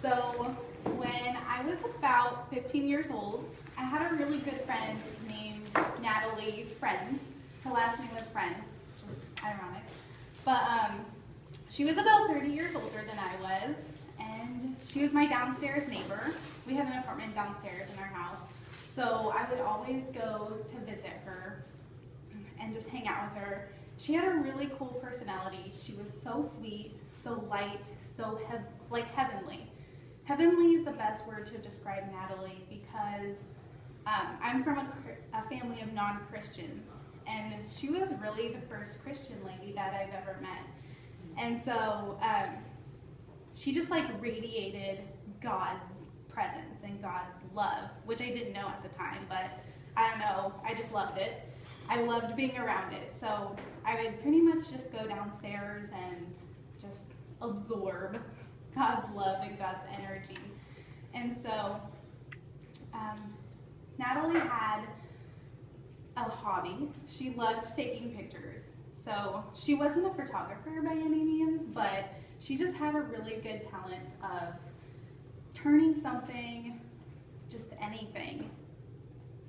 So when I was about 15 years old, I had a really good friend named Natalie Friend. Her last name was Friend, which is ironic. But she was about 30 years older than I was, and she was my downstairs neighbor. We had an apartment downstairs in our house, so I would always go to visit her and just hang out with her. She had a really cool personality. She was so sweet, so light, so heavenly. Heavenly is the best word to describe Natalie because I'm from a family of non-Christians, and she was really the first Christian lady that I've ever met. And so she just like radiated God's presence and God's love, which I didn't know at the time, but I don't know, I just loved it. I loved being around it. So I would pretty much just go downstairs and just absorb God's love and God's energy. And so Natalie had a hobby. She loved taking pictures. So she wasn't a photographer by any means, but she just had a really good talent of turning something, just anything,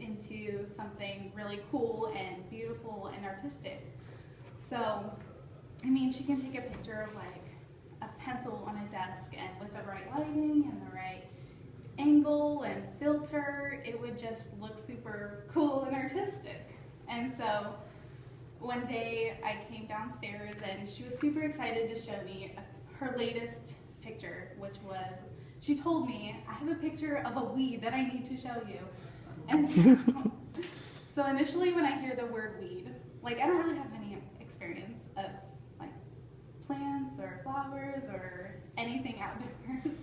into something really cool and beautiful and artistic. So, I mean, she can take a picture of like a pencil on a desk, and with the right lighting and the right angle and filter, it would just look super cool and artistic. And so one day I came downstairs and she was super excited to show me her latest picture, which was, she told me, I have a picture of a weed that I need to show you. And so initially when I hear the word weed, like I don't really have any experience of like plants or flowers or anything outdoors.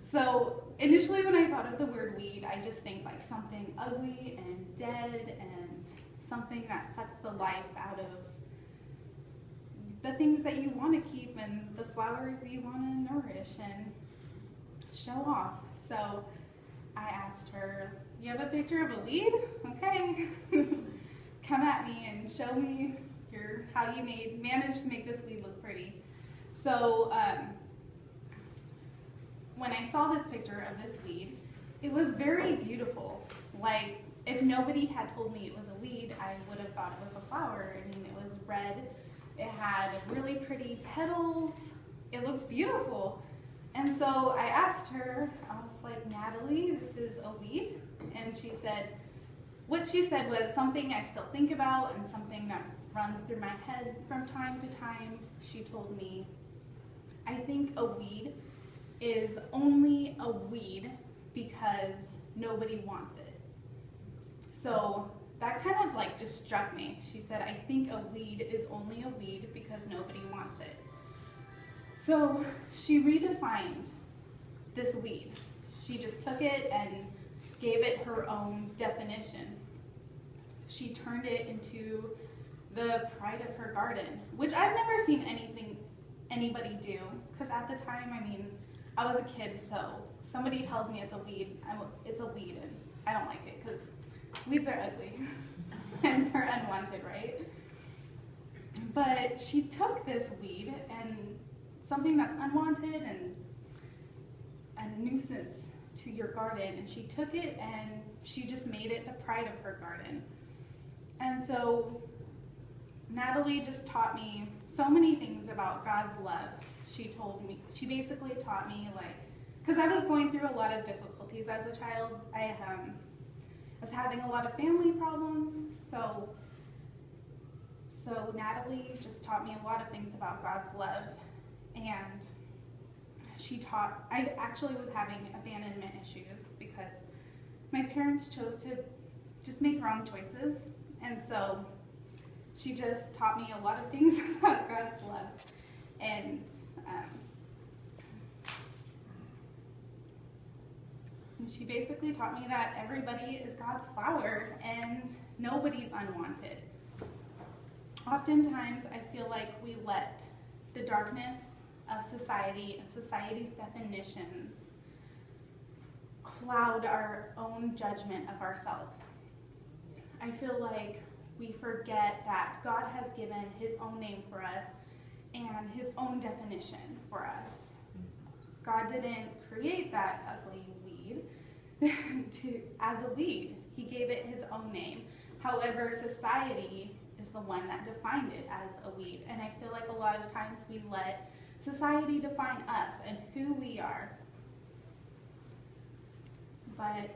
So initially when I thought of the word weed, I just think like something ugly and dead and something that sucks the life out of the things that you want to keep and the flowers that you want to nourish and show off. So I asked her, you have a picture of a weed? Okay. Come at me and show me how you managed to make this weed look pretty. So when I saw this picture of this weed, it was very beautiful. Like, if nobody had told me it was a weed, I would have thought it was a flower. I mean, it was red. It had really pretty petals. It looked beautiful. And so I asked her, I was like, Natalie, this is a weed? And she said, what she said was something I still think about and something that runs through my head from time to time. She told me, I think a weed is only a weed because nobody wants it. So that kind of like just struck me. She said, I think a weed is only a weed because nobody wants it. So she redefined this weed. She just took it and gave it her own definition. She turned it into the pride of her garden, which I've never seen anybody do, because at the time, I mean, I was a kid, so somebody tells me it's a weed, it's a weed, and I don't like it, because weeds are ugly, and they're unwanted, right? But she took this weed, and something that's unwanted and a nuisance to your garden, and she took it and she just made it the pride of her garden. And so Natalie just taught me so many things about God's love. She basically taught me, like, because I was going through a lot of difficulties as a child. I was having a lot of family problems, so Natalie just taught me a lot of things about God's love. And I actually was having abandonment issues because my parents chose to just make wrong choices. And so she just taught me a lot of things about God's love. And she basically taught me that everybody is God's flower and nobody's unwanted. Oftentimes I feel like we let the darkness of society and society's definitions cloud our own judgment of ourselves. I feel like we forget that God has given his own name for us and his own definition for us. God didn't create that ugly weed as a weed. He gave it his own name. However, society is the one that defined it as a weed. And I feel like a lot of times we let society define us and who we are. But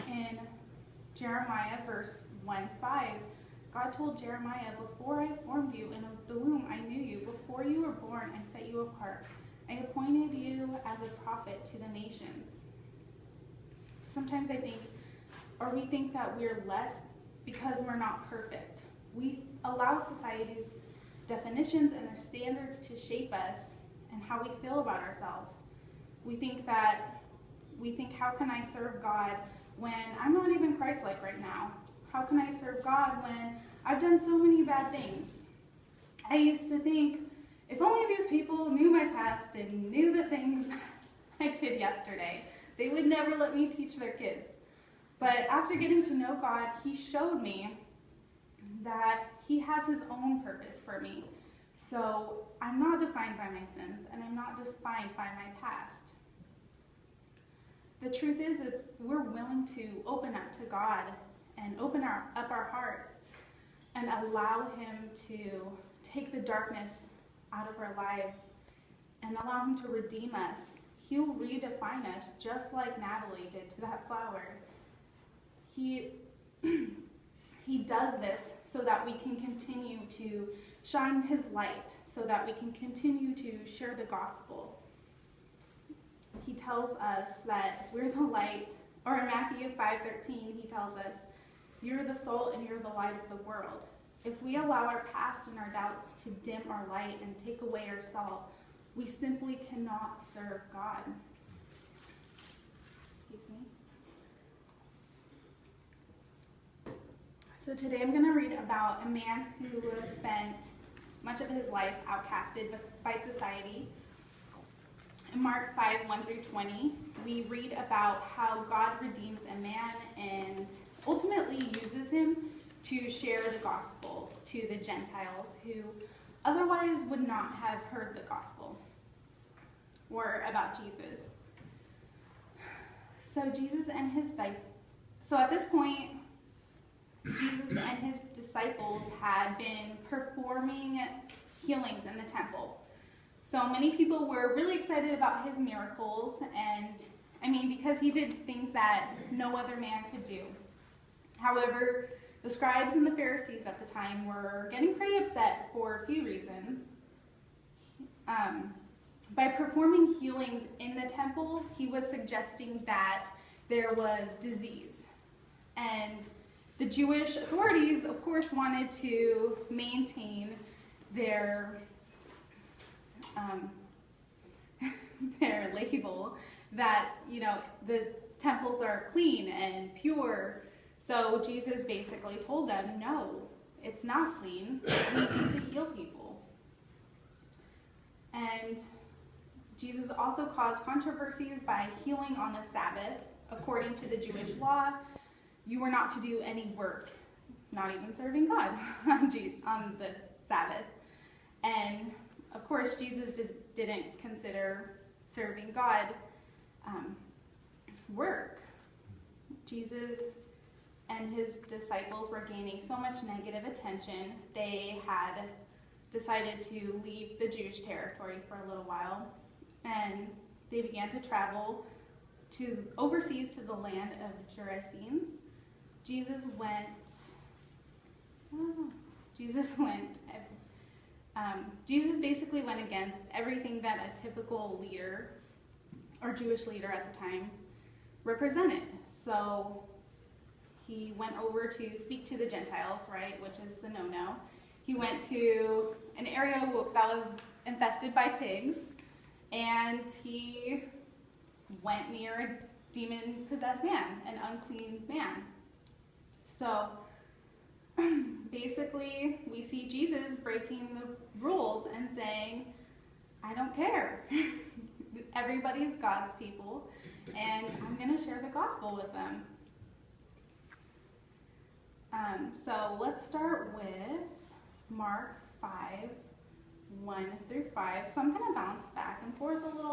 in Jeremiah verse 1:5, God told Jeremiah, "Before I formed you in the womb, I knew you. Before you were born, I set you apart. I appointed you as a prophet to the nations." Sometimes we think that we're less because we're not perfect. We allow society's definitions and their standards to shape us and how we feel about ourselves. We think, how can I serve God when I'm not even Christ-like right now? How can I serve God when I've done so many bad things? I used to think, if only these people knew my past and knew the things I did yesterday, they would never let me teach their kids. But after getting to know God, he showed me that he has his own purpose for me. So I'm not defined by my sins, and I'm not defined by my past. The truth is, if we're willing to open up to God and open up our hearts and allow him to take the darkness out of our lives and allow him to redeem us, he'll redefine us just like Natalie did to that flower. He does this so that we can continue to shine his light, so that we can continue to share the gospel. He tells us that we're the light, or in Matthew 5:13, he tells us, "You're the salt and you're the light of the world." If we allow our past and our doubts to dim our light and take away our salt, we simply cannot serve God. Excuse me. So today I'm going to read about a man who has spent much of his life outcasted by society. In Mark 5:1-20, we read about how God redeems a man and ultimately uses him to share the gospel to the Gentiles who otherwise would not have heard the gospel or about Jesus. So at this point, Jesus and his disciples had been performing healings in the temple. So many people were really excited about his miracles, and because he did things that no other man could do. However, the scribes and the Pharisees at the time were getting pretty upset for a few reasons. By performing healings in the temples, he was suggesting that there was disease. And the Jewish authorities, of course, wanted to maintain their label that, the temples are clean and pure. So Jesus basically told them, no, it's not clean. We need to heal people. And Jesus also caused controversies by healing on the Sabbath. According to the Jewish law, you were not to do any work, not even serving God on the Sabbath. And of course, Jesus didn't consider serving God work. Jesus and his disciples were gaining so much negative attention, they had decided to leave the Jewish territory for a little while, and they began to travel overseas to the land of Gerasenes. Jesus basically went against everything that a typical leader or Jewish leader at the time represented. So he went over to speak to the Gentiles, right, which is a no-no. He went to an area that was infested by pigs, and he went near a demon-possessed man, an unclean man. So basically, we see Jesus breaking the rules and saying, I don't care. Everybody's God's people, and I'm going to share the gospel with them. So let's start with Mark 5:1-5. So I'm going to bounce back and forth a little bit.